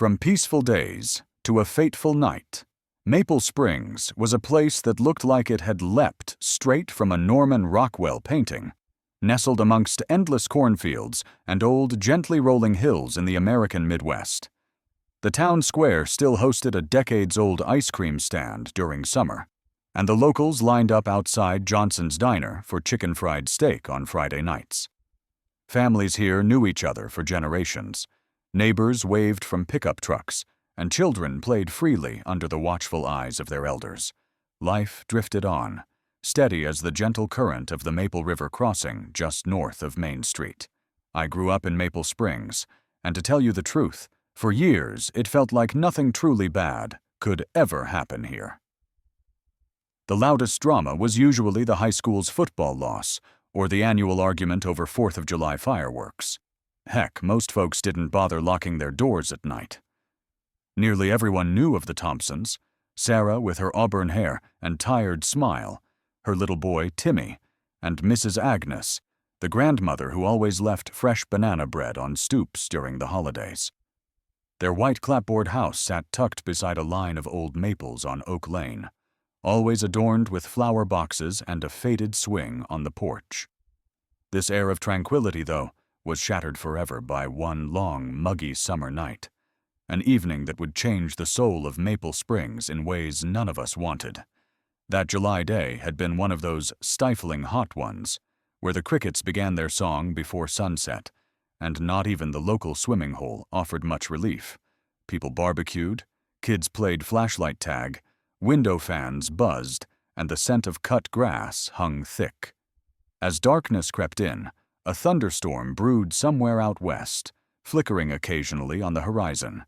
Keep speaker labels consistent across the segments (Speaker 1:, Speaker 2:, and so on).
Speaker 1: From peaceful days to a fateful night, Maple Springs was a place that looked like it had leapt straight from a Norman Rockwell painting, nestled amongst endless cornfields and old, gently rolling hills in the American Midwest. The town square still hosted a decades-old ice cream stand during summer, and the locals lined up outside Johnson's Diner for chicken fried steak on Friday nights. Families here knew each other for generations. Neighbors waved from pickup trucks, and children played freely under the watchful eyes of their elders. Life drifted on, steady as the gentle current of the Maple River crossing just north of Main Street. I grew up in Maple Springs, and to tell you the truth, for years it felt like nothing truly bad could ever happen here. The loudest drama was usually the high school's football loss or the annual argument over 4th of July fireworks. Heck, most folks didn't bother locking their doors at night. Nearly everyone knew of the Thompsons: Sarah with her auburn hair and tired smile, her little boy Timmy, and Mrs. Agnes, the grandmother who always left fresh banana bread on stoops during the holidays. Their white clapboard house sat tucked beside a line of old maples on Oak Lane, always adorned with flower boxes and a faded swing on the porch. This air of tranquility, though, was shattered forever by one long, muggy summer night, an evening that would change the soul of Maple Springs in ways none of us wanted. That July day had been one of those stifling hot ones, where the crickets began their song before sunset, and not even the local swimming hole offered much relief. People barbecued, kids played flashlight tag, window fans buzzed, and the scent of cut grass hung thick. As darkness crept in, a thunderstorm brewed somewhere out west, flickering occasionally on the horizon.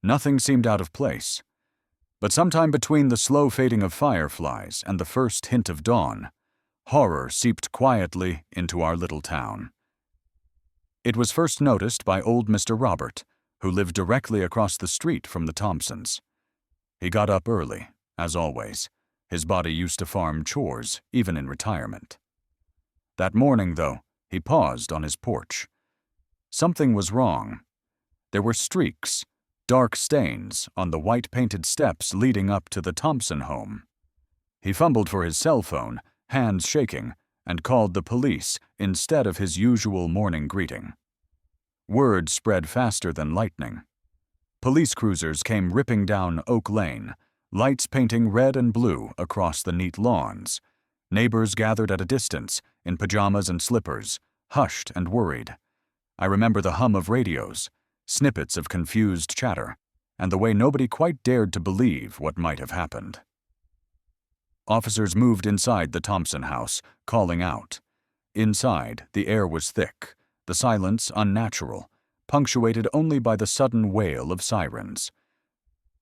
Speaker 1: Nothing seemed out of place. But sometime between the slow fading of fireflies and the first hint of dawn, horror seeped quietly into our little town. It was first noticed by old Mr. Robert, who lived directly across the street from the Thompsons. He got up early, as always. His body used to farm chores, even in retirement. That morning, though, he paused on his porch. Something was wrong. There were streaks, dark stains, on the white-painted steps leading up to the Thompson home. He fumbled for his cell phone, hands shaking, and called the police instead of his usual morning greeting. Word spread faster than lightning. Police cruisers came ripping down Oak Lane, lights painting red and blue across the neat lawns. Neighbors gathered at a distance, in pajamas and slippers, hushed and worried. I remember the hum of radios, snippets of confused chatter, and the way nobody quite dared to believe what might have happened. Officers moved inside the Thompson house, calling out. Inside, the air was thick, the silence unnatural, punctuated only by the sudden wail of sirens.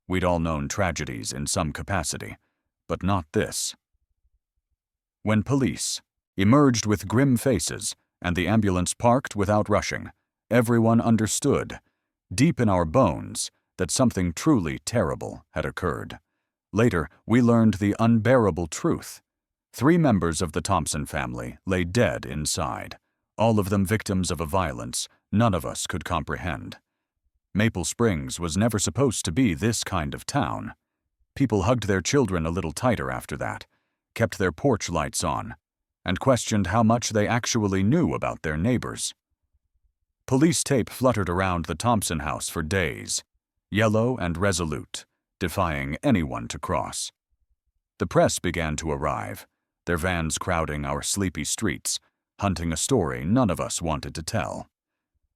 Speaker 1: We'd all known tragedies in some capacity, but not this. When police emerged with grim faces and the ambulance parked without rushing, everyone understood, deep in our bones, that something truly terrible had occurred. Later, we learned the unbearable truth. 3 members of the Thompson family lay dead inside, all of them victims of a violence none of us could comprehend. Maple Springs was never supposed to be this kind of town. People hugged their children a little tighter after that, kept their porch lights on, and questioned how much they actually knew about their neighbors. Police tape fluttered around the Thompson house for days, yellow and resolute, defying anyone to cross. The press began to arrive, their vans crowding our sleepy streets, hunting a story none of us wanted to tell.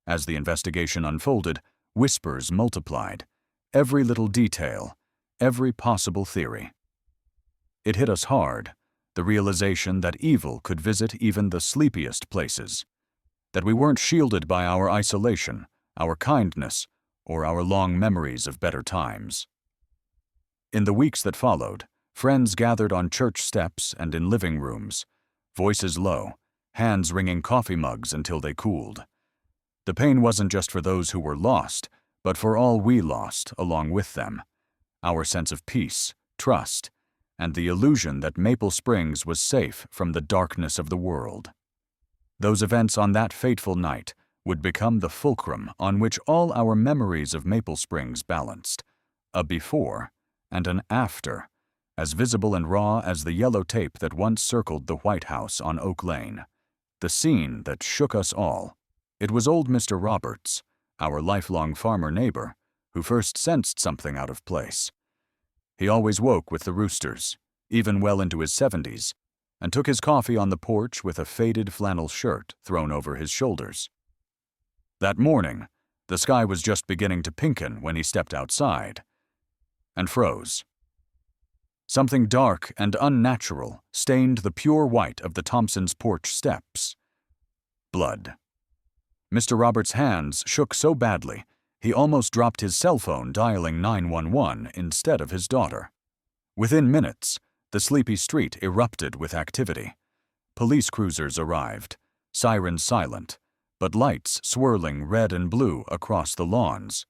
Speaker 1: As the investigation unfolded, whispers multiplied, every little detail, every possible theory. It hit us hard, the realization that evil could visit even the sleepiest places, that we weren't shielded by our isolation, our kindness, or our long memories of better times. In the weeks that followed, friends gathered on church steps and in living rooms, voices low, hands wringing coffee mugs until they cooled. The pain wasn't just for those who were lost, but for all we lost along with them. Our sense of peace, trust, and the illusion that Maple Springs was safe from the darkness of the world. Those events on that fateful night would become the fulcrum on which all our memories of Maple Springs balanced, a before and an after, as visible and raw as the yellow tape that once circled the White House on Oak Lane. The scene that shook us all. It was old Mr. Roberts, our lifelong farmer neighbor, who first sensed something out of place. He always woke with the roosters, even well into his 70s, and took his coffee on the porch with a faded flannel shirt thrown over his shoulders. That morning, the sky was just beginning to pinken when he stepped outside, and froze. Something dark and unnatural stained the pure white of the Thompsons' porch steps. Blood. Mr. Roberts' hands shook so badly, he almost dropped his cell phone dialing 911 instead of his daughter. Within minutes, the sleepy street erupted with activity. Police cruisers arrived, sirens silent, but lights swirling red and blue across the lawns.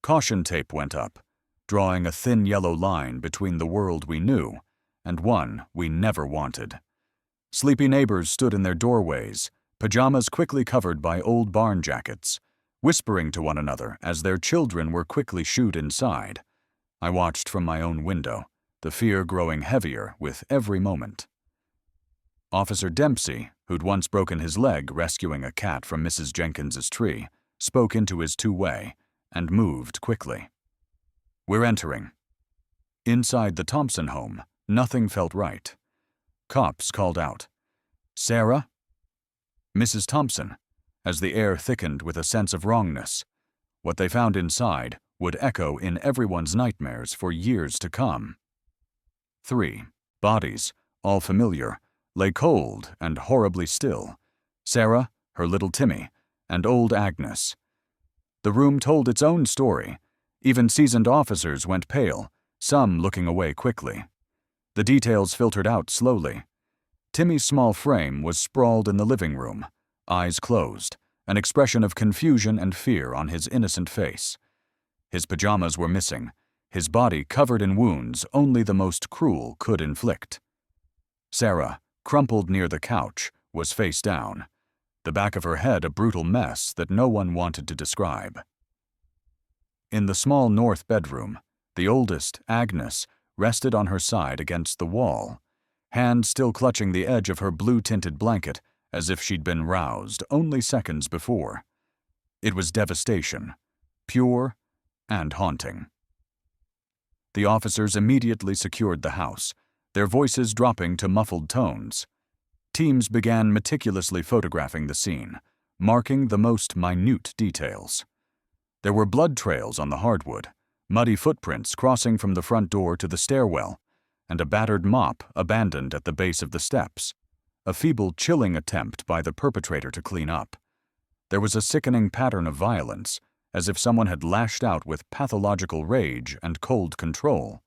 Speaker 1: Caution tape went up, drawing a thin yellow line between the world we knew and one we never wanted. Sleepy neighbors stood in their doorways, pajamas quickly covered by old barn jackets, whispering to one another as their children were quickly shooed inside. I watched from my own window, the fear growing heavier with every moment. Officer Dempsey, who'd once broken his leg rescuing a cat from Mrs. Jenkins's tree, spoke into his two-way and moved quickly. We're entering. Inside the Thompson home, nothing felt right. Cops called out, "Sarah?" Mrs. Thompson, as the air thickened with a sense of wrongness. What they found inside would echo in everyone's nightmares for years to come. 3 bodies, all familiar, lay cold and horribly still. Sarah, her little Timmy, and old Agnes. The room told its own story. Even seasoned officers went pale, some looking away quickly. The details filtered out slowly. Timmy's small frame was sprawled in the living room, eyes closed, an expression of confusion and fear on his innocent face. His pajamas were missing, his body covered in wounds only the most cruel could inflict. Sarah, crumpled near the couch, was face down, the back of her head a brutal mess that no one wanted to describe. In the small north bedroom, the oldest, Agnes, rested on her side against the wall, hand still clutching the edge of her blue-tinted blanket as if she'd been roused only seconds before. It was devastation, pure and haunting. The officers immediately secured the house, their voices dropping to muffled tones. Teams began meticulously photographing the scene, marking the most minute details. There were blood trails on the hardwood, muddy footprints crossing from the front door to the stairwell, and a battered mop abandoned at the base of the steps, a feeble, chilling attempt by the perpetrator to clean up. There was a sickening pattern of violence, as if someone had lashed out with pathological rage and cold control.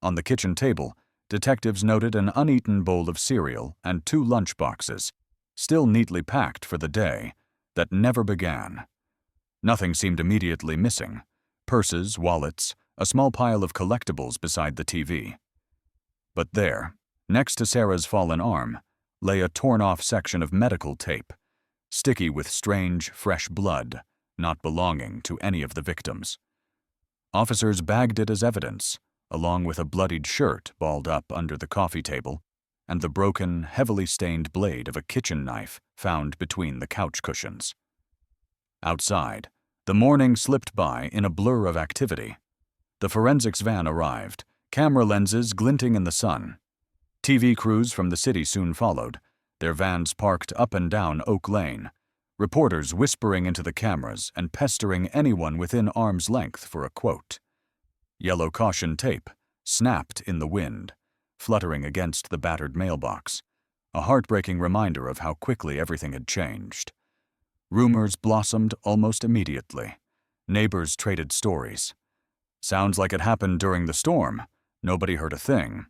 Speaker 1: On the kitchen table, detectives noted an uneaten bowl of cereal and 2 lunch boxes, still neatly packed for the day, that never began. Nothing seemed immediately missing. Purses, wallets, a small pile of collectibles beside the TV. But there, next to Sarah's fallen arm, lay a torn-off section of medical tape, sticky with strange, fresh blood, not belonging to any of the victims. Officers bagged it as evidence, along with a bloodied shirt balled up under the coffee table and the broken, heavily stained blade of a kitchen knife found between the couch cushions. Outside, the morning slipped by in a blur of activity. The forensics van arrived, camera lenses glinting in the sun. TV crews from the city soon followed, their vans parked up and down Oak Lane, reporters whispering into the cameras and pestering anyone within arm's length for a quote. Yellow caution tape snapped in the wind, fluttering against the battered mailbox, a heartbreaking reminder of how quickly everything had changed. Rumors blossomed almost immediately. Neighbors traded stories. "Sounds like it happened during the storm. Nobody heard a thing."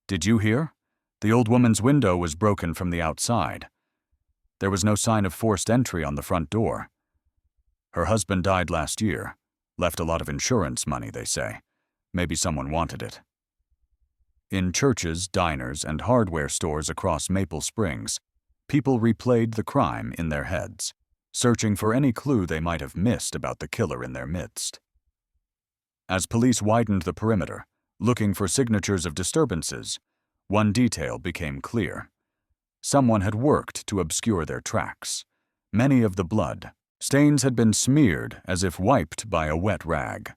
Speaker 1: "Did you hear? The old woman's window was broken from the outside. There was no sign of forced entry on the front door. Her husband died last year. Left a lot of insurance money, they say. Maybe someone wanted it." In churches, diners, and hardware stores across Maple Springs, people replayed the crime in their heads. searching for any clue they might have missed about the killer in their midst. As police widened the perimeter, looking for signatures of disturbances, one detail became clear. Someone had worked to obscure their tracks. Many of the blood stains had been smeared as if wiped by a wet rag.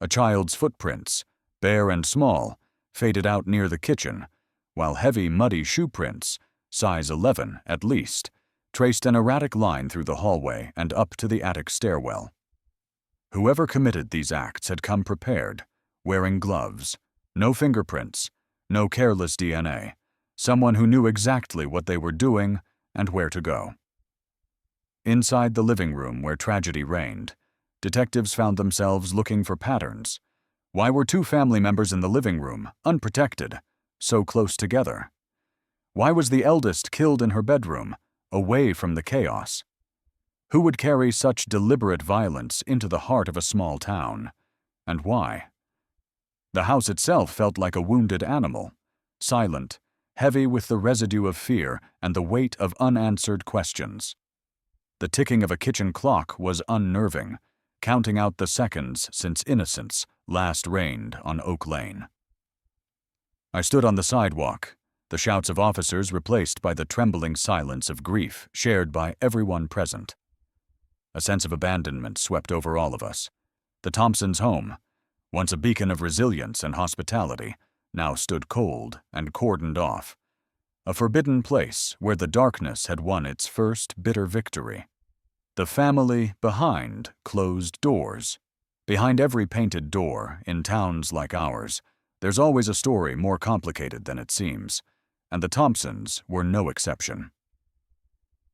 Speaker 1: A child's footprints, bare and small, faded out near the kitchen, while heavy, muddy shoe prints, size 11 at least, traced an erratic line through the hallway and up to the attic stairwell. Whoever committed these acts had come prepared, wearing gloves, no fingerprints, no careless DNA, someone who knew exactly what they were doing and where to go. Inside the living room where tragedy reigned, detectives found themselves looking for patterns. Why were two family members in the living room, unprotected, so close together? Why was the eldest killed in her bedroom, away from the chaos? Who would carry such deliberate violence into the heart of a small town? And why? The house itself felt like a wounded animal, silent, heavy with the residue of fear and the weight of unanswered questions. The ticking of a kitchen clock was unnerving, counting out the seconds since innocence last reigned on Oak Lane. I stood on the sidewalk, the shouts of officers replaced by the trembling silence of grief shared by everyone present. A sense of abandonment swept over all of us. The Thompsons' home, once a beacon of resilience and hospitality, now stood cold and cordoned off. A forbidden place where the darkness had won its first bitter victory. The family behind closed doors. Behind every painted door, in towns like ours, there's always a story more complicated than it seems, and the Thompsons were no exception.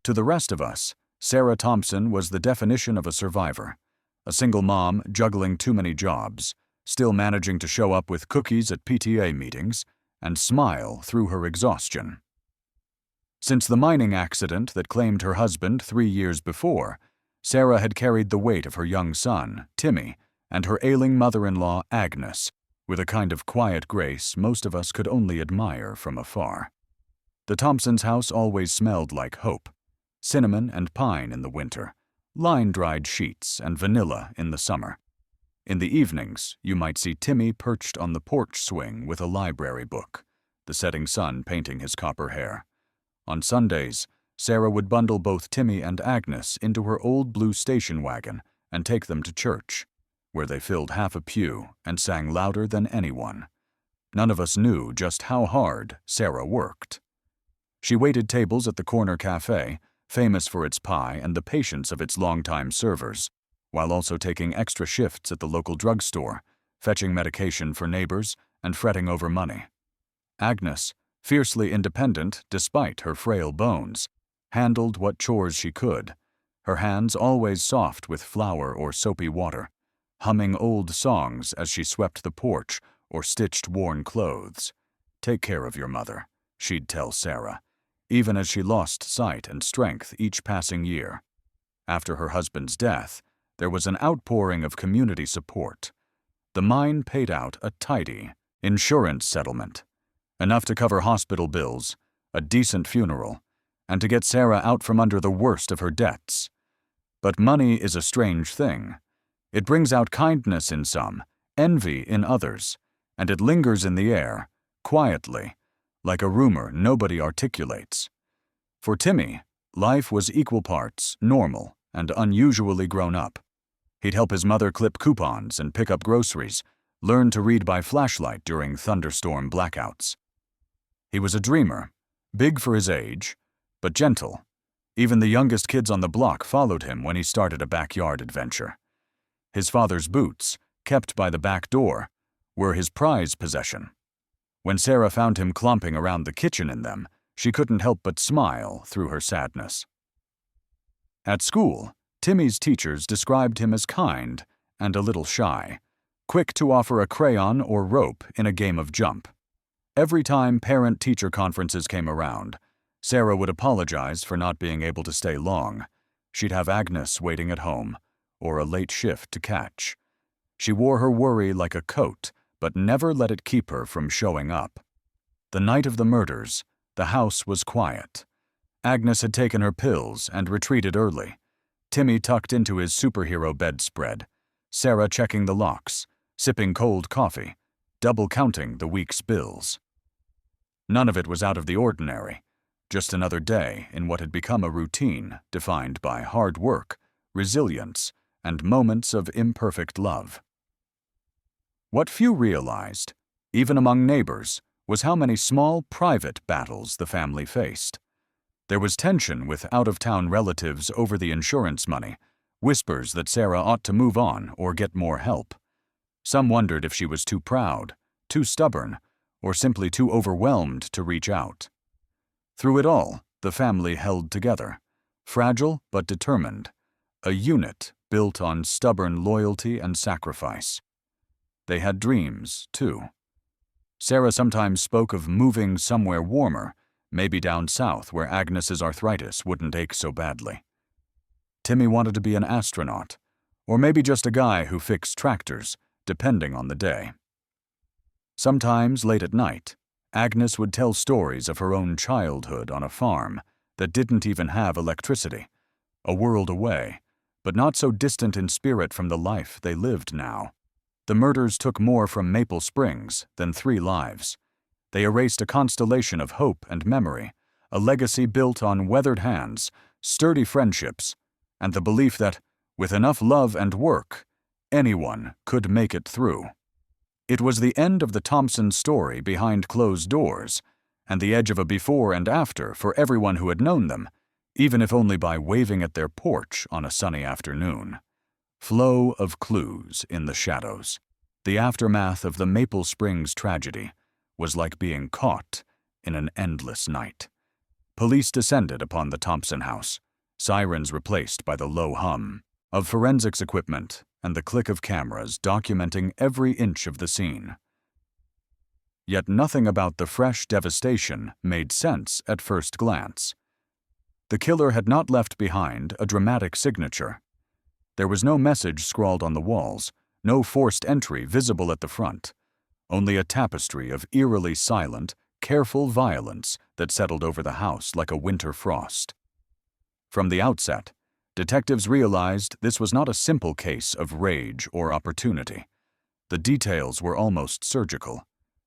Speaker 1: To the rest of us, Sarah Thompson was the definition of a survivor, a single mom juggling too many jobs, still managing to show up with cookies at PTA meetings and smile through her exhaustion. Since the mining accident that claimed her husband 3 years before, Sarah had carried the weight of her young son, Timmy, and her ailing mother-in-law, Agnes, with a kind of quiet grace most of us could only admire from afar. The Thompsons' house always smelled like hope, cinnamon and pine in the winter, line-dried sheets and vanilla in the summer. In the evenings, you might see Timmy perched on the porch swing with a library book, the setting sun painting his copper hair. On Sundays, Sarah would bundle both Timmy and Agnes into her old blue station wagon and take them to church, where they filled half a pew and sang louder than anyone. None of us knew just how hard Sarah worked. She waited tables at the corner cafe, famous for its pie and the patience of its longtime servers, while also taking extra shifts at the local drugstore, fetching medication for neighbors and fretting over money. Agnes, fiercely independent despite her frail bones, handled what chores she could, her hands always soft with flour or soapy water, humming old songs as she swept the porch or stitched worn clothes. "Take care of your mother," she'd tell Sarah, even as she lost sight and strength each passing year. After her husband's death, there was an outpouring of community support. The mine paid out a tidy insurance settlement, enough to cover hospital bills, a decent funeral, and to get Sarah out from under the worst of her debts. But money is a strange thing. It brings out kindness in some, envy in others, and it lingers in the air, quietly, like a rumor nobody articulates. For Timmy, life was equal parts normal and unusually grown up. He'd help his mother clip coupons and pick up groceries, learn to read by flashlight during thunderstorm blackouts. He was a dreamer, big for his age, but gentle. Even the youngest kids on the block followed him when he started a backyard adventure. His father's boots, kept by the back door, were his prized possession. When Sarah found him clomping around the kitchen in them, she couldn't help but smile through her sadness. At school, Timmy's teachers described him as kind and a little shy, quick to offer a crayon or rope in a game of jump. Every time parent-teacher conferences came around, Sarah would apologize for not being able to stay long. She'd have Agnes waiting at home, or a late shift to catch. She wore her worry like a coat, but never let it keep her from showing up. The night of the murders, the house was quiet. Agnes had taken her pills and retreated early, Timmy tucked into his superhero bedspread, Sarah checking the locks, sipping cold coffee, double-counting the week's bills. None of it was out of the ordinary, just another day in what had become a routine defined by hard work, resilience, and moments of imperfect love. What few realized, even among neighbors, was how many small, private battles the family faced. There was tension with out-of-town relatives over the insurance money, whispers that Sarah ought to move on or get more help. Some wondered if she was too proud, too stubborn, or simply too overwhelmed to reach out. Through it all, the family held together, fragile but determined, a unit built on stubborn loyalty and sacrifice. They had dreams, too. Sarah sometimes spoke of moving somewhere warmer, maybe down south where Agnes's arthritis wouldn't ache so badly. Timmy wanted to be an astronaut, or maybe just a guy who fixed tractors, depending on the day. Sometimes, late at night, Agnes would tell stories of her own childhood on a farm that didn't even have electricity, a world away, but not so distant in spirit from the life they lived now. The murders took more from Maple Springs than 3 lives. They erased a constellation of hope and memory, a legacy built on weathered hands, sturdy friendships, and the belief that, with enough love and work, anyone could make it through. It was the end of the Thompson story behind closed doors, and the edge of a before and after for everyone who had known them, even if only by waving at their porch on a sunny afternoon. Flow of clues in the shadows. The aftermath of the Maple Springs tragedy was like being caught in an endless night. Police descended upon the Thompson house, sirens replaced by the low hum of forensics equipment and the click of cameras documenting every inch of the scene. Yet nothing about the fresh devastation made sense at first glance. The killer had not left behind a dramatic signature. There was no message scrawled on the walls, no forced entry visible at the front, only a tapestry of eerily silent, careful violence that settled over the house like a winter frost. From the outset, detectives realized this was not a simple case of rage or opportunity. The details were almost surgical.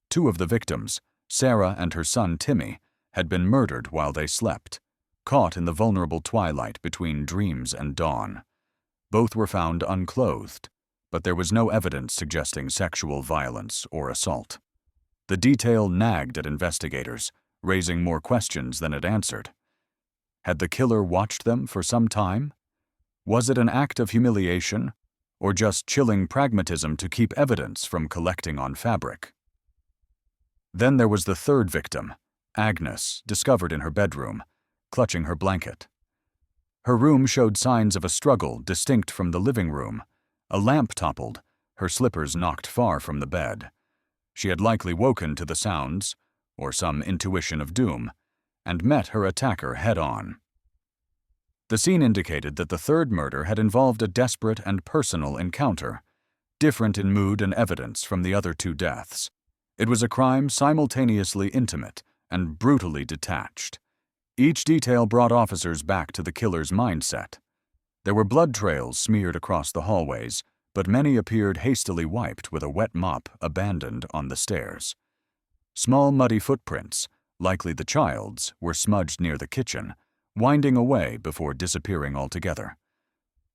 Speaker 1: 2 of the victims, Sarah and her son Timmy, had been murdered while they slept, caught in the vulnerable twilight between dreams and dawn. Both were found unclothed, but there was no evidence suggesting sexual violence or assault. The detail nagged at investigators, raising more questions than it answered. Had the killer watched them for some time? Was it an act of humiliation, or just chilling pragmatism to keep evidence from collecting on fabric? Then there was the 3rd victim, Agnes, discovered in her bedroom, clutching her blanket. Her room showed signs of a struggle distinct from the living room. A lamp toppled, her slippers knocked far from the bed. She had likely woken to the sounds, or some intuition of doom, and met her attacker head-on. The scene indicated that the 3rd murder had involved a desperate and personal encounter, different in mood and evidence from the other 2 deaths. It was a crime simultaneously intimate and brutally detached. Each detail brought officers back to the killer's mindset. There were blood trails smeared across the hallways, but many appeared hastily wiped with a wet mop abandoned on the stairs. Small muddy footprints, likely the child's, were smudged near the kitchen, winding away before disappearing altogether.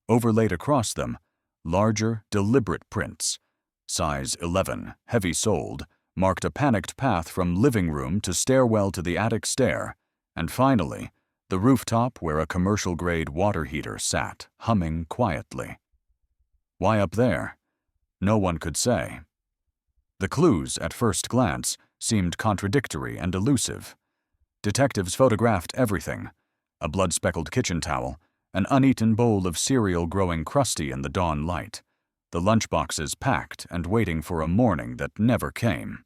Speaker 1: Overlaid across them, larger, deliberate prints, size 11, heavy-soled, marked a panicked path from living room to stairwell to the attic stair, and finally, the rooftop where a commercial-grade water heater sat, humming quietly. Why up there? No one could say. The clues, at first glance, seemed contradictory and elusive. Detectives photographed everything: a blood-speckled kitchen towel, an uneaten bowl of cereal growing crusty in the dawn light, the lunchboxes packed and waiting for a morning that never came.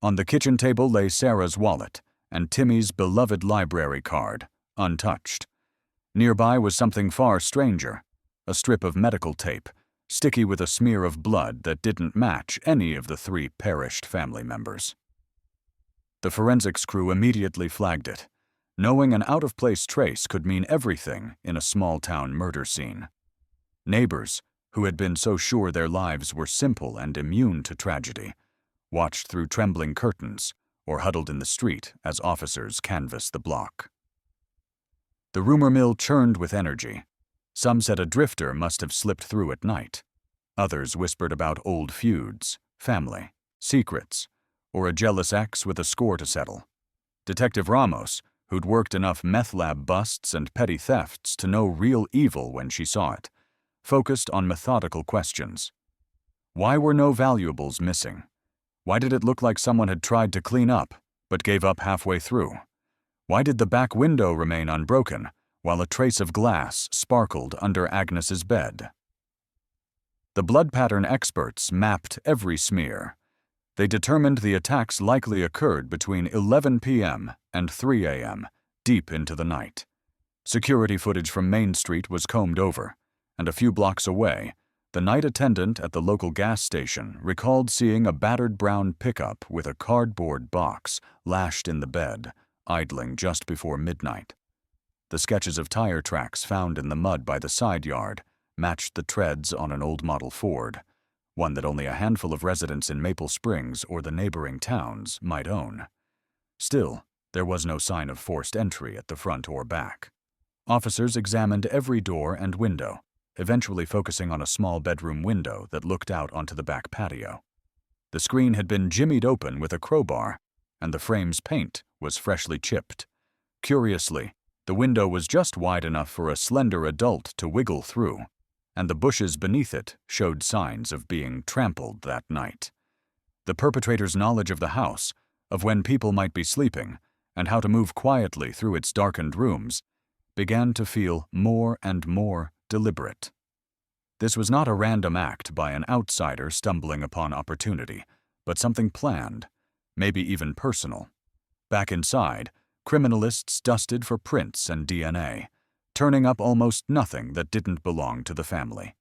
Speaker 1: On the kitchen table lay Sarah's wallet and Timmy's beloved library card, untouched. Nearby was something far stranger, a strip of medical tape, sticky with a smear of blood that didn't match any of the 3 perished family members. The forensics crew immediately flagged it. Knowing an out-of-place trace could mean everything in a small-town murder scene. Neighbors, who had been so sure their lives were simple and immune to tragedy, watched through trembling curtains or huddled in the street as officers canvassed the block. The rumor mill churned with energy. Some said a drifter must have slipped through at night. Others whispered about old feuds, family, secrets, or a jealous ex with a score to settle. Detective Ramos, who'd worked enough meth lab busts and petty thefts to know real evil when she saw it, focused on methodical questions. Why were no valuables missing? Why did it look like someone had tried to clean up, but gave up halfway through? Why did the back window remain unbroken, while a trace of glass sparkled under Agnes's bed? The blood pattern experts mapped every smear. They determined the attacks likely occurred between 11 p.m. and 3 a.m., deep into the night. Security footage from Main Street was combed over, and a few blocks away, the night attendant at the local gas station recalled seeing a battered brown pickup with a cardboard box lashed in the bed, idling just before midnight. The sketches of tire tracks found in the mud by the side yard matched the treads on an old model Ford, one that only a handful of residents in Maple Springs or the neighboring towns might own. Still, there was no sign of forced entry at the front or back. Officers examined every door and window, eventually focusing on a small bedroom window that looked out onto the back patio. The screen had been jimmied open with a crowbar, and the frame's paint was freshly chipped. Curiously, the window was just wide enough for a slender adult to wiggle through, and the bushes beneath it showed signs of being trampled that night. The perpetrator's knowledge of the house, of when people might be sleeping, and how to move quietly through its darkened rooms, began to feel more and more deliberate. This was not a random act by an outsider stumbling upon opportunity, but something planned, maybe even personal. Back inside, criminalists dusted for prints and DNA, turning up almost nothing that didn't belong to the family.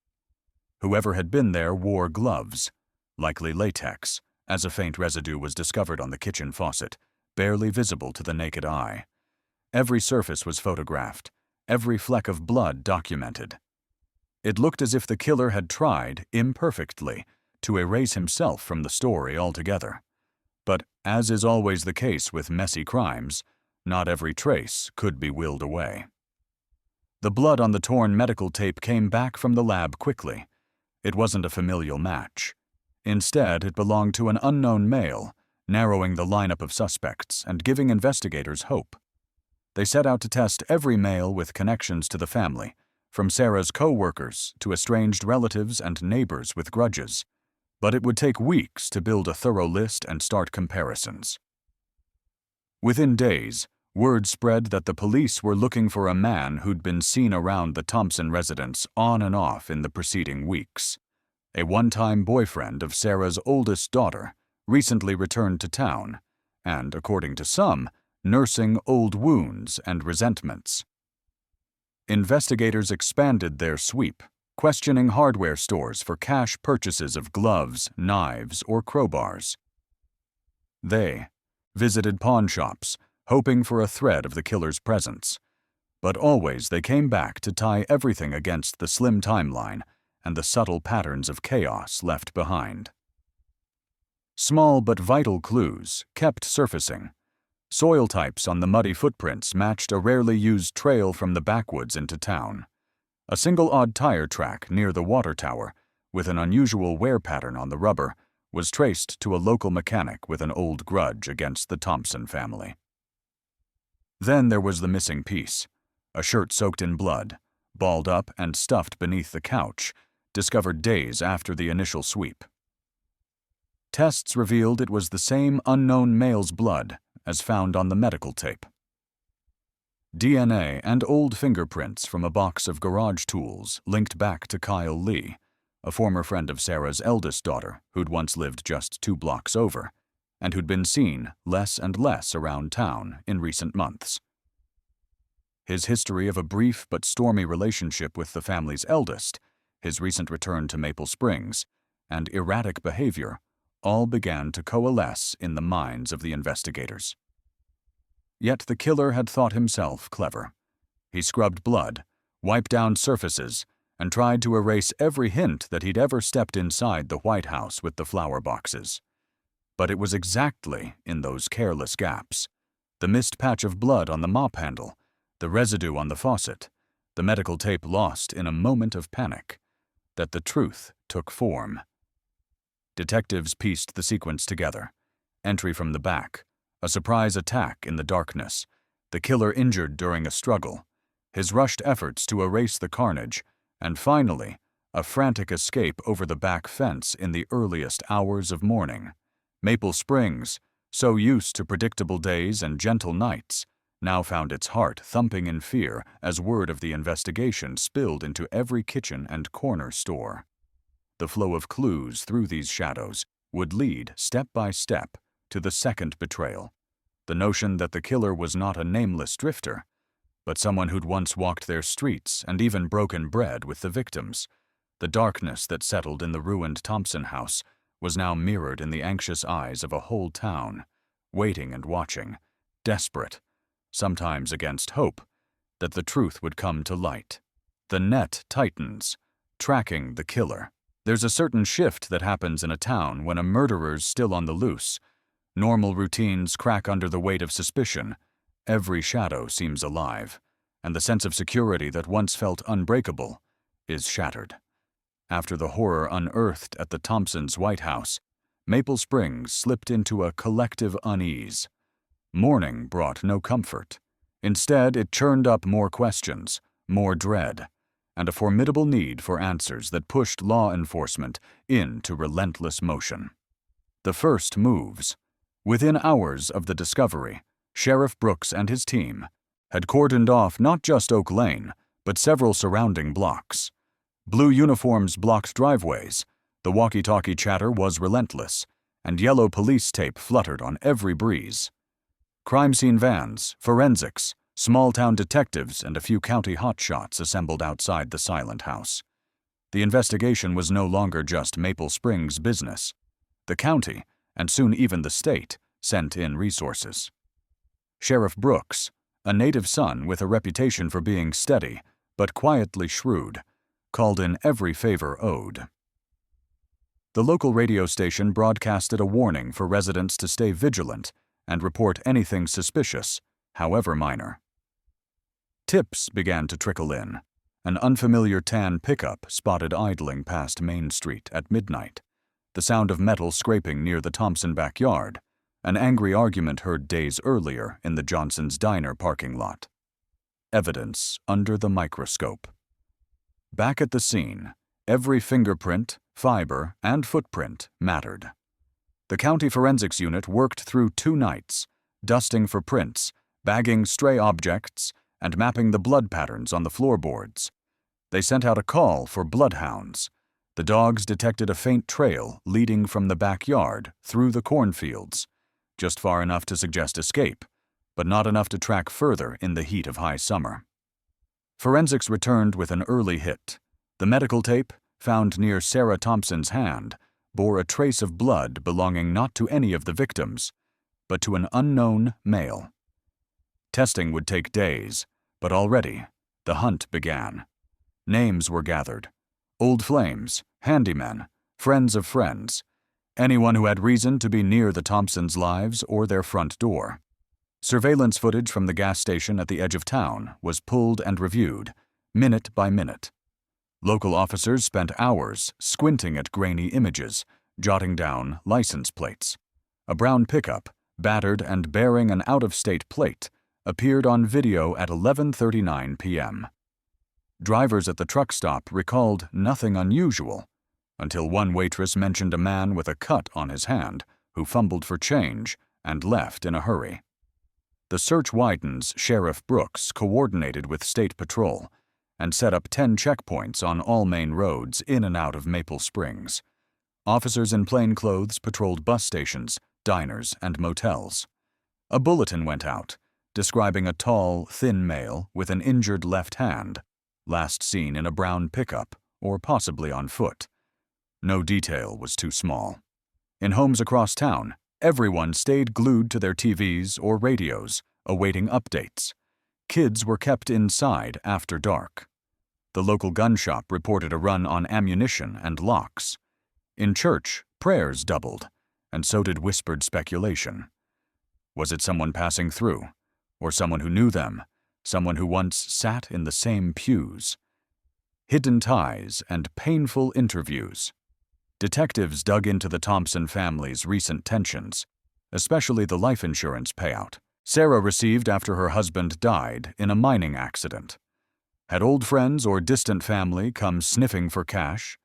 Speaker 1: Whoever had been there wore gloves, likely latex, as a faint residue was discovered on the kitchen faucet, barely visible to the naked eye. Every surface was photographed, every fleck of blood documented. It looked as if the killer had tried, imperfectly, to erase himself from the story altogether. But, as is always the case with messy crimes, not every trace could be willed away. The blood on the torn medical tape came back from the lab quickly. It wasn't a familial match. Instead, it belonged to an unknown male, narrowing the lineup of suspects and giving investigators hope. They set out to test every male with connections to the family, from Sarah's co-workers to estranged relatives and neighbors with grudges. But it would take weeks to build a thorough list and start comparisons. Within days, word spread that the police were looking for a man who'd been seen around the Thompson residence on and off in the preceding weeks. A one-time boyfriend of Sarah's oldest daughter, recently returned to town, and, according to some, nursing old wounds and resentments. Investigators expanded their sweep, questioning hardware stores for cash purchases of gloves, knives, or crowbars. They visited pawn shops, hoping for a thread of the killer's presence. But always they came back to tie everything against the slim timeline and the subtle patterns of chaos left behind. Small but vital clues kept surfacing. Soil types on the muddy footprints matched a rarely used trail from the backwoods into town. A single odd tire track near the water tower, with an unusual wear pattern on the rubber, was traced to a local mechanic with an old grudge against the Thompson family. Then there was the missing piece, a shirt soaked in blood, balled up and stuffed beneath the couch, discovered days after the initial sweep. Tests revealed it was the same unknown male's blood as found on the medical tape. DNA and old fingerprints from a box of garage tools linked back to Kyle Lee, a former friend of Sarah's eldest daughter who'd once lived just 2 blocks over, and who'd been seen less and less around town in recent months. His history of a brief but stormy relationship with the family's eldest, his recent return to Maple Springs, and erratic behavior all began to coalesce in the minds of the investigators. Yet the killer had thought himself clever. He scrubbed blood, wiped down surfaces, and tried to erase every hint that he'd ever stepped inside the White House with the flower boxes. But it was exactly in those careless gaps, the missed patch of blood on the mop handle, the residue on the faucet, the medical tape lost in a moment of panic, that the truth took form. Detectives pieced the sequence together. Entry from the back, a surprise attack in the darkness, the killer injured during a struggle, his rushed efforts to erase the carnage, and finally, a frantic escape over the back fence in the earliest hours of morning. Maple Springs, so used to predictable days and gentle nights, now found its heart thumping in fear as word of the investigation spilled into every kitchen and corner store. The flow of clues through these shadows would lead, step by step, to the second betrayal, the notion that the killer was not a nameless drifter, but someone who'd once walked their streets and even broken bread with the victims. The darkness that settled in the ruined Thompson house was now mirrored in the anxious eyes of a whole town, waiting and watching, desperate, sometimes against hope, that the truth would come to light. The net tightens, tracking the killer. There's a certain shift that happens in a town when a murderer's still on the loose. Normal routines crack under the weight of suspicion. Every shadow seems alive, and the sense of security that once felt unbreakable is shattered. After the horror unearthed at the Thompsons' White House, Maple Springs slipped into a collective unease. Morning brought no comfort. Instead, it churned up more questions, more dread, and a formidable need for answers that pushed law enforcement into relentless motion. The first moves. Within hours of the discovery, Sheriff Brooks and his team had cordoned off not just Oak Lane, but several surrounding blocks. Blue uniforms blocked driveways, the walkie-talkie chatter was relentless, and yellow police tape fluttered on every breeze. Crime scene vans, forensics, small-town detectives, and a few county hotshots assembled outside the silent house. The investigation was no longer just Maple Springs' business. The county, and soon even the state, sent in resources. Sheriff Brooks, a native son with a reputation for being steady, but quietly shrewd, called in every favor owed. The local radio station broadcasted a warning for residents to stay vigilant and report anything suspicious, however minor. Tips began to trickle in. An unfamiliar tan pickup spotted idling past Main Street at midnight, the sound of metal scraping near the Thompson backyard, an angry argument heard days earlier in the Johnson's Diner parking lot. Evidence under the microscope. Back at the scene, every fingerprint, fiber, and footprint mattered. The county forensics unit worked through 2 nights, dusting for prints, bagging stray objects, and mapping the blood patterns on the floorboards. They sent out a call for bloodhounds. The dogs detected a faint trail leading from the backyard through the cornfields, just far enough to suggest escape, but not enough to track further in the heat of high summer. Forensics returned with an early hit. The medical tape, found near Sarah Thompson's hand, bore a trace of blood belonging not to any of the victims, but to an unknown male. Testing would take days, but already the hunt began. Names were gathered. Old flames, handymen, friends of friends, anyone who had reason to be near the Thompsons' lives or their front door. Surveillance footage from the gas station at the edge of town was pulled and reviewed, minute by minute. Local officers spent hours squinting at grainy images, jotting down license plates. A brown pickup, battered and bearing an out-of-state plate, appeared on video at 11:39 p.m. Drivers at the truck stop recalled nothing unusual, until one waitress mentioned a man with a cut on his hand who fumbled for change and left in a hurry. The search widens. Sheriff Brooks coordinated with State Patrol and set up 10 checkpoints on all main roads in and out of Maple Springs. Officers in plainclothes patrolled bus stations, diners, and motels. A bulletin went out, describing a tall, thin male with an injured left hand, last seen in a brown pickup or possibly on foot. No detail was too small. In homes across town, everyone stayed glued to their TVs or radios, awaiting updates. Kids were kept inside after dark. The local gun shop reported a run on ammunition and locks. In church, prayers doubled, and so did whispered speculation. Was it someone passing through, or someone who knew them, someone who once sat in the same pews? Hidden ties and painful interviews. Detectives dug into the Thompson family's recent tensions, especially the life insurance payout Sarah received after her husband died in a mining accident. Had old friends or distant family come sniffing for cash?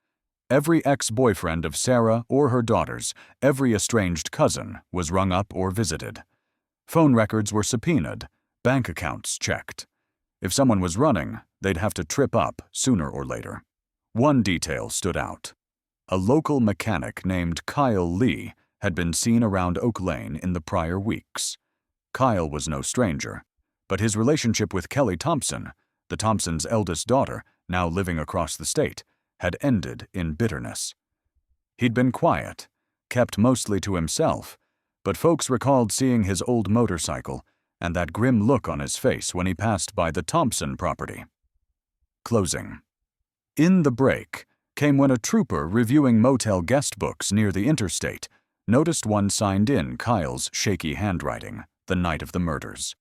Speaker 1: Every ex-boyfriend of Sarah or her daughters, every estranged cousin, was rung up or visited. Phone records were subpoenaed, bank accounts checked. If someone was running, they'd have to trip up sooner or later. One detail stood out. A local mechanic named Kyle Lee had been seen around Oak Lane in the prior weeks. Kyle was no stranger, but his relationship with Kelly Thompson, the Thompsons' eldest daughter, now living across the state, had ended in bitterness. He'd been quiet, kept mostly to himself, but folks recalled seeing his old motorcycle and that grim look on his face when he passed by the Thompson property. Closing. In the break came when a trooper reviewing motel guest books near the interstate noticed one signed in Kyle's shaky handwriting the night of the murders.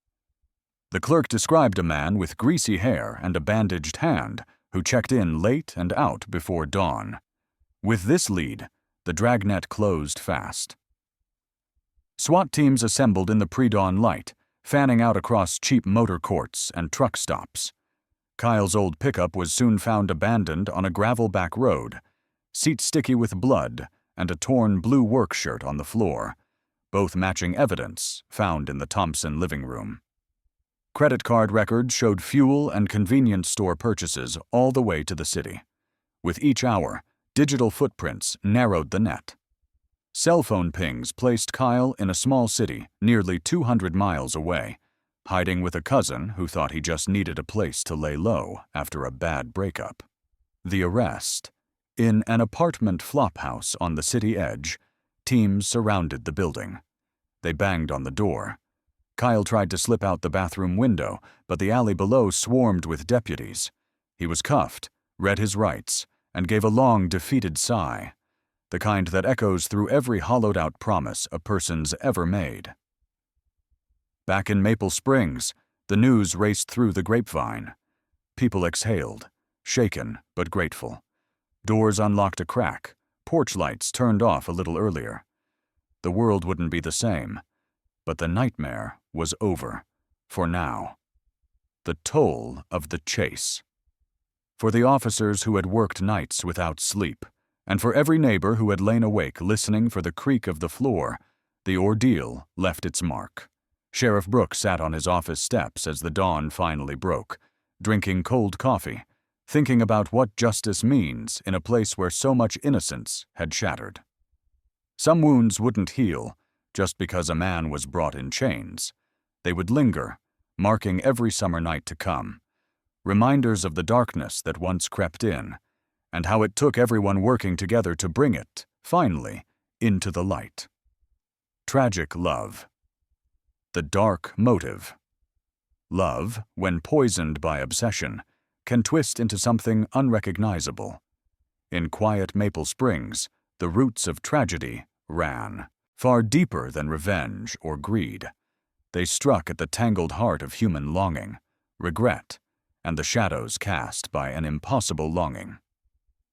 Speaker 1: The clerk described a man with greasy hair and a bandaged hand who checked in late and out before dawn. With this lead, the dragnet closed fast. SWAT teams assembled in the pre-dawn light, fanning out across cheap motor courts and truck stops. Kyle's old pickup was soon found abandoned on a gravel-back road, seat sticky with blood and a torn blue work shirt on the floor, both matching evidence found in the Thompson living room. Credit card records showed fuel and convenience store purchases all the way to the city. With each hour, digital footprints narrowed the net. Cell phone pings placed Kyle in a small city nearly 200 miles away, hiding with a cousin who thought he just needed a place to lay low after a bad breakup. The arrest. In an apartment flophouse on the city edge, teams surrounded the building. They banged on the door. Kyle tried to slip out the bathroom window, but the alley below swarmed with deputies. He was cuffed, read his rights, and gave a long, defeated sigh, the kind that echoes through every hollowed-out promise a person's ever made. Back in Maple Springs, the news raced through the grapevine. People exhaled, shaken but grateful. Doors unlocked a crack, porch lights turned off a little earlier. The world wouldn't be the same, but the nightmare was over, for now. The toll of the chase. For the officers who had worked nights without sleep, and for every neighbor who had lain awake listening for the creak of the floor, the ordeal left its mark. Sheriff Brooks sat on his office steps as the dawn finally broke, drinking cold coffee, thinking about what justice means in a place where so much innocence had shattered. Some wounds wouldn't heal just because a man was brought in chains. They would linger, marking every summer night to come, reminders of the darkness that once crept in, and how it took everyone working together to bring it, finally, into the light. Tragic love. The dark motive. Love, when poisoned by obsession, can twist into something unrecognizable. In quiet Maple Springs, the roots of tragedy ran, far deeper than revenge or greed. They struck at the tangled heart of human longing, regret, and the shadows cast by an impossible longing.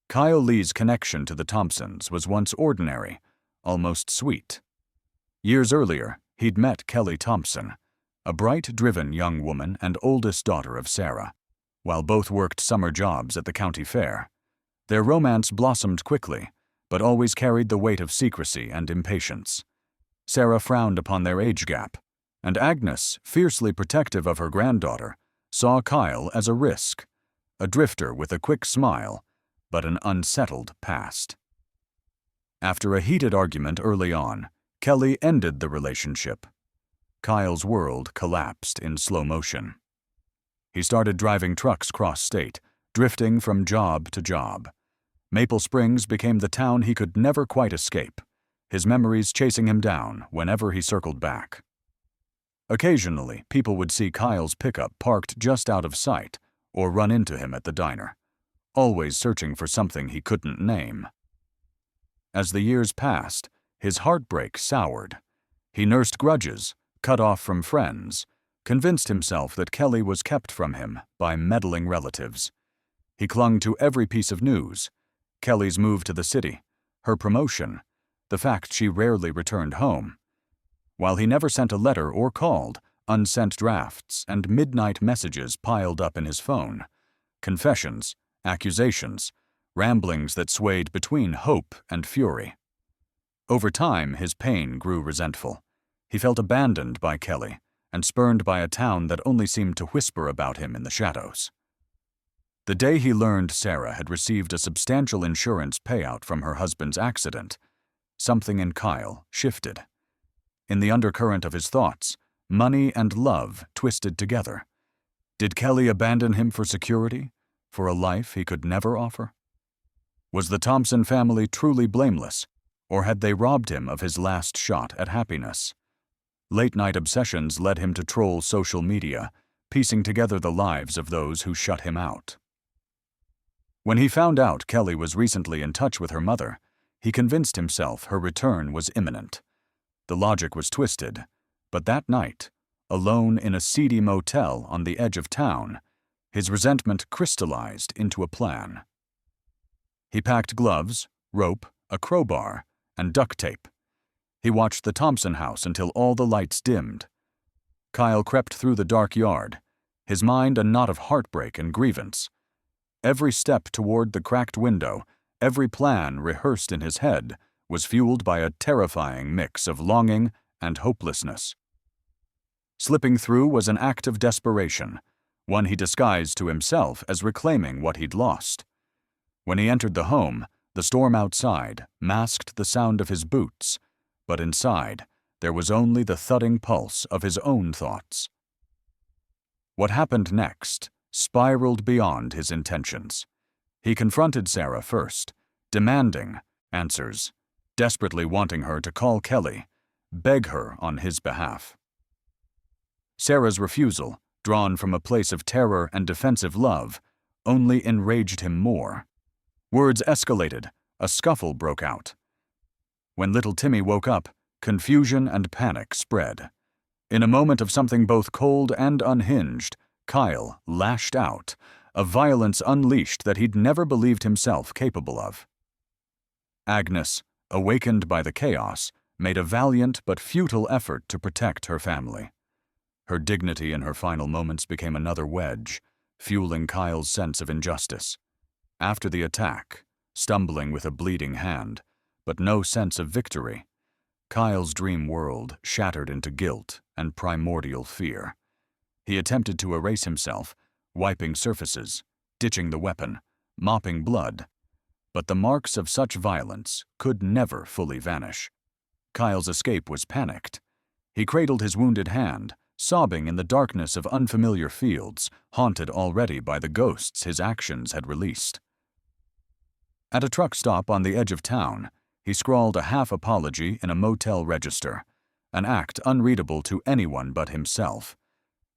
Speaker 1: Kyle Lee's connection to the Thompsons was once ordinary, almost sweet. Years earlier, he'd met Kelly Thompson, a bright, driven young woman and oldest daughter of Sarah, while both worked summer jobs at the county fair. Their romance blossomed quickly, but always carried the weight of secrecy and impatience. Sarah frowned upon their age gap, and Agnes, fiercely protective of her granddaughter, saw Kyle as a risk, a drifter with a quick smile, but an unsettled past. After a heated argument early on, Kelly ended the relationship. Kyle's world collapsed in slow motion. He started driving trucks cross-state, drifting from job to job. Maple Springs became the town he could never quite escape, his memories chasing him down whenever he circled back. Occasionally, people would see Kyle's pickup parked just out of sight or run into him at the diner, always searching for something he couldn't name. As the years passed, his heartbreak soured. He nursed grudges, cut off from friends, convinced himself that Kelly was kept from him by meddling relatives. He clung to every piece of news: Kelly's move to the city, her promotion, the fact she rarely returned home. While he never sent a letter or called, unsent drafts and midnight messages piled up in his phone. Confessions, accusations, ramblings that swayed between hope and fury. Over time, his pain grew resentful. He felt abandoned by Kelly and spurned by a town that only seemed to whisper about him in the shadows. The day he learned Sarah had received a substantial insurance payout from her husband's accident, something in Kyle shifted. In the undercurrent of his thoughts, money and love twisted together. Did Kelly abandon him for security, for a life he could never offer? Was the Thompson family truly blameless, or had they robbed him of his last shot at happiness? Late-night obsessions led him to troll social media, piecing together the lives of those who shut him out. When he found out Kelly was recently in touch with her mother, he convinced himself her return was imminent. The logic was twisted, but that night, alone in a seedy motel on the edge of town, his resentment crystallized into a plan. He packed gloves, rope, a crowbar, and duct tape. He watched the Thompson house until all the lights dimmed. Kyle crept through the dark yard, his mind a knot of heartbreak and grievance. Every step toward the cracked window, every plan rehearsed in his head, was fueled by a terrifying mix of longing and hopelessness. Slipping through was an act of desperation, one he disguised to himself as reclaiming what he'd lost. When he entered the home, the storm outside masked the sound of his boots, but inside there was only the thudding pulse of his own thoughts. What happened next spiraled beyond his intentions. He confronted Sarah first, demanding answers, desperately wanting her to call Kelly, beg her on his behalf. Sarah's refusal, drawn from a place of terror and defensive love, only enraged him more. Words escalated, a scuffle broke out. When little Timmy woke up, confusion and panic spread. In a moment of something both cold and unhinged, Kyle lashed out, a violence unleashed that he'd never believed himself capable of. Agnes, awakened by the chaos, made a valiant but futile effort to protect her family. Her dignity in her final moments became another wedge, fueling Kyle's sense of injustice. After the attack, stumbling with a bleeding hand, but no sense of victory, Kyle's dream world shattered into guilt and primordial fear. He attempted to erase himself, wiping surfaces, ditching the weapon, mopping blood, but the marks of such violence could never fully vanish. Kyle's escape was panicked. He cradled his wounded hand, sobbing in the darkness of unfamiliar fields, haunted already by the ghosts his actions had released. At a truck stop on the edge of town, he scrawled a half-apology in a motel register, an act unreadable to anyone but himself.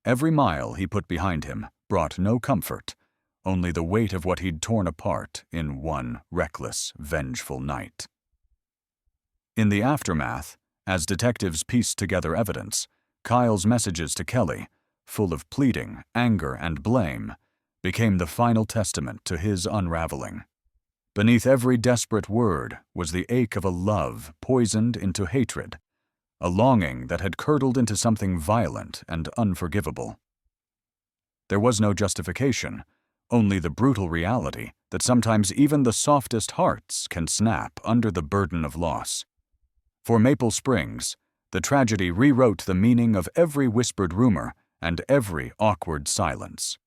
Speaker 1: Every mile he put behind him brought no comfort, only the weight of what he'd torn apart in one reckless, vengeful night. In the aftermath, as detectives pieced together evidence, Kyle's messages to Kelly, full of pleading, anger, and blame, became the final testament to his unraveling. Beneath every desperate word was the ache of a love poisoned into hatred, a longing that had curdled into something violent and unforgivable. There was no justification, only the brutal reality that sometimes even the softest hearts can snap under the burden of loss. For Maple Springs, the tragedy rewrote the meaning of every whispered rumor and every awkward silence.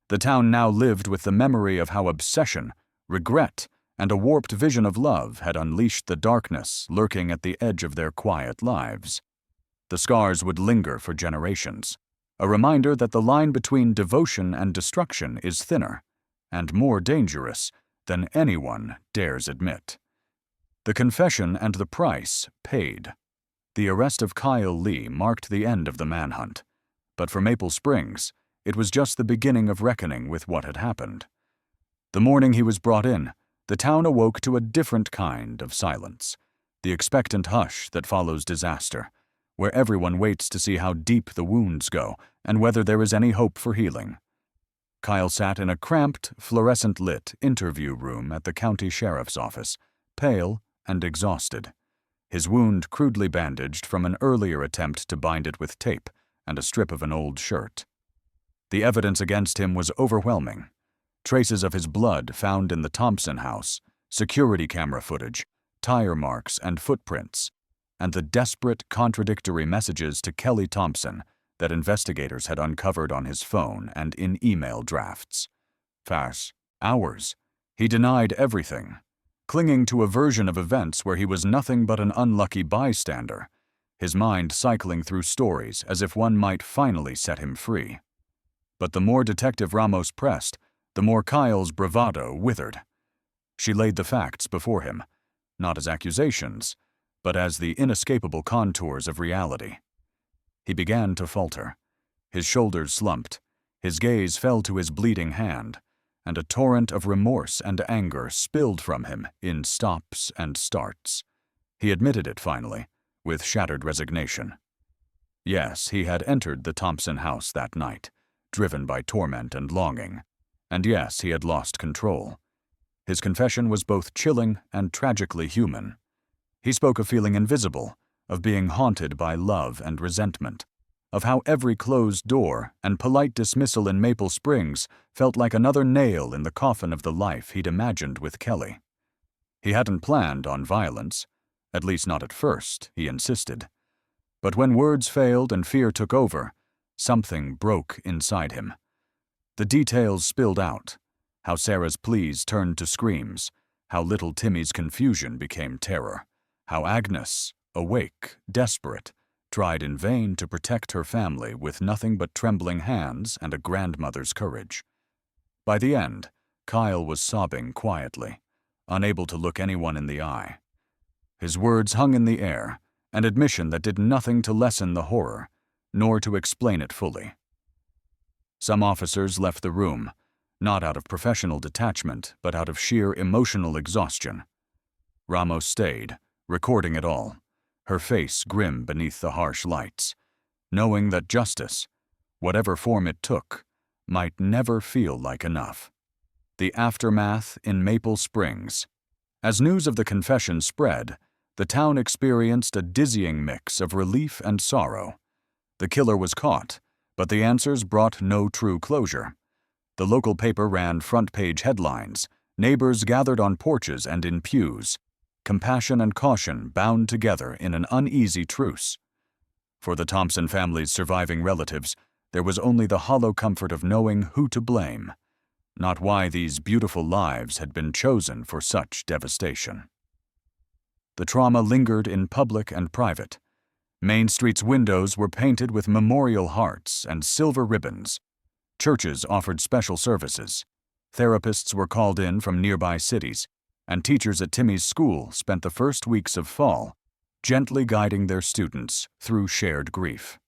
Speaker 1: The town now lived with the memory of how obsession, regret, and a warped vision of love had unleashed the darkness lurking at the edge of their quiet lives. The scars would linger for generations, a reminder that the line between devotion and destruction is thinner and more dangerous than anyone dares admit. The confession and the price paid. The arrest of Kyle Lee marked the end of the manhunt, but for Maple Springs, it was just the beginning of reckoning with what had happened. The morning he was brought in, the town awoke to a different kind of silence, the expectant hush that follows disaster, where everyone waits to see how deep the wounds go and whether there is any hope for healing. Kyle sat in a cramped, fluorescent-lit interview room at the county sheriff's office, pale and exhausted, his wound crudely bandaged from an earlier attempt to bind it with tape and a strip of an old shirt. The evidence against him was overwhelming. Traces of his blood found in the Thompson house, security camera footage, tire marks and footprints, and the desperate, contradictory messages to Kelly Thompson that investigators had uncovered on his phone and in email drafts. Farce. Hours. He denied everything, clinging to a version of events where he was nothing but an unlucky bystander, his mind cycling through stories as if one might finally set him free. But the more Detective Ramos pressed, the more Kyle's bravado withered. She laid the facts before him, not as accusations, but as the inescapable contours of reality. He began to falter. His shoulders slumped, his gaze fell to his bleeding hand, and a torrent of remorse and anger spilled from him in stops and starts. He admitted it finally, with shattered resignation. Yes, he had entered the Thompson house that night, driven by torment and longing, and yes, he had lost control. His confession was both chilling and tragically human. He spoke of feeling invisible, of being haunted by love and resentment, of how every closed door and polite dismissal in Maple Springs felt like another nail in the coffin of the life he'd imagined with Kelly. He hadn't planned on violence, at least not at first, he insisted. But when words failed and fear took over, something broke inside him. The details spilled out, how Sarah's pleas turned to screams, how little Timmy's confusion became terror, how Agnes, awake, desperate, tried in vain to protect her family with nothing but trembling hands and a grandmother's courage. By the end, Kyle was sobbing quietly, unable to look anyone in the eye. His words hung in the air, an admission that did nothing to lessen the horror, nor to explain it fully. Some officers left the room, not out of professional detachment, but out of sheer emotional exhaustion. Ramos stayed, recording it all, her face grim beneath the harsh lights, knowing that justice, whatever form it took, might never feel like enough. The aftermath in Maple Springs. As news of the confession spread, the town experienced a dizzying mix of relief and sorrow. The killer was caught, but the answers brought no true closure. The local paper ran front-page headlines, neighbors gathered on porches and in pews, compassion and caution bound together in an uneasy truce. For the Thompson family's surviving relatives, there was only the hollow comfort of knowing who to blame, not why these beautiful lives had been chosen for such devastation. The trauma lingered in public and private. Main Street's windows were painted with memorial hearts and silver ribbons. Churches offered special services. Therapists were called in from nearby cities, and teachers at Timmy's school spent the first weeks of fall gently guiding their students through shared grief.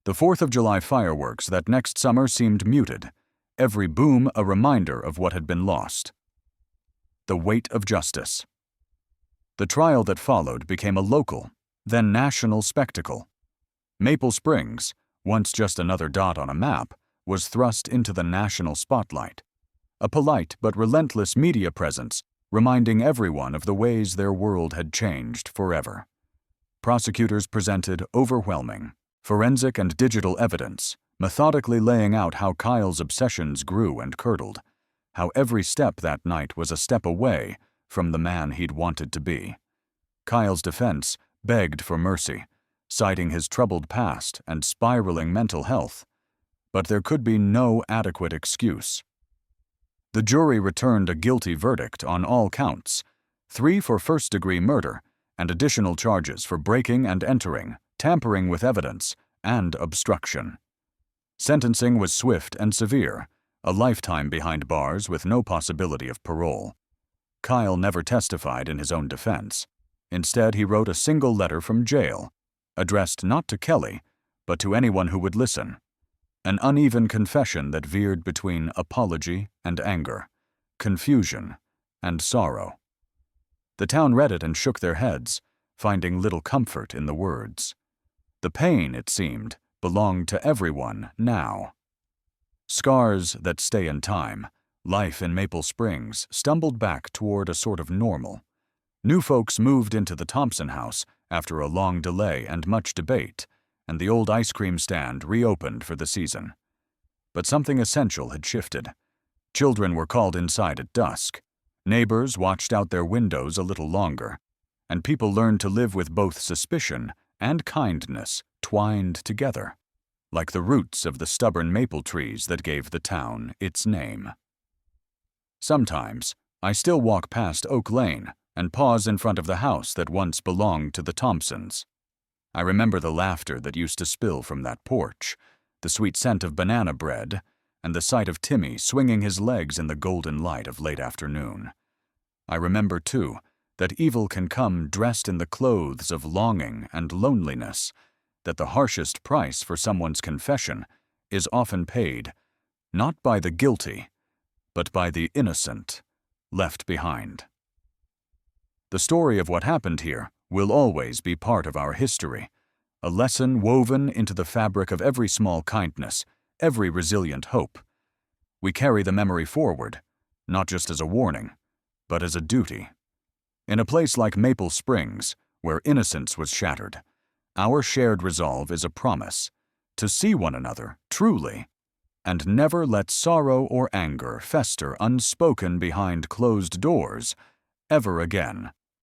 Speaker 1: The 4th of July fireworks that next summer seemed muted, every boom a reminder of what had been lost. The weight of justice. The trial that followed became a local, then national spectacle. Maple Springs, once just another dot on a map, was thrust into the national spotlight, a polite but relentless media presence reminding everyone of the ways their world had changed forever. Prosecutors presented overwhelming, forensic and digital evidence, methodically laying out how Kyle's obsessions grew and curdled, how every step that night was a step away from the man he'd wanted to be. Kyle's defense begged for mercy, citing his troubled past and spiraling mental health, but there could be no adequate excuse. The jury returned a guilty verdict on all counts, 3 for first-degree murder and additional charges for breaking and entering, tampering with evidence, and obstruction. Sentencing was swift and severe, a lifetime behind bars with no possibility of parole. Kyle never testified in his own defense. Instead, he wrote a single letter from jail, addressed not to Kelly, but to anyone who would listen. An uneven confession that veered between apology and anger, confusion and sorrow. The town read it and shook their heads, finding little comfort in the words. The pain, it seemed, belonged to everyone now. Scars that stay in time, life in Maple Springs stumbled back toward a sort of normal. New folks moved into the Thompson house after a long delay and much debate, and the old ice cream stand reopened for the season. But something essential had shifted. Children were called inside at dusk. Neighbors watched out their windows a little longer, and people learned to live with both suspicion and kindness twined together, like the roots of the stubborn maple trees that gave the town its name. Sometimes, I still walk past Oak Lane and pause in front of the house that once belonged to the Thompsons. I remember the laughter that used to spill from that porch, the sweet scent of banana bread, and the sight of Timmy swinging his legs in the golden light of late afternoon. I remember, too, that evil can come dressed in the clothes of longing and loneliness, that the harshest price for someone's confession is often paid, not by the guilty, but by the innocent, left behind. The story of what happened here will always be part of our history, a lesson woven into the fabric of every small kindness, every resilient hope. We carry the memory forward, not just as a warning, but as a duty. In a place like Maple Springs, where innocence was shattered, our shared resolve is a promise to see one another truly, and never let sorrow or anger fester unspoken behind closed doors ever again.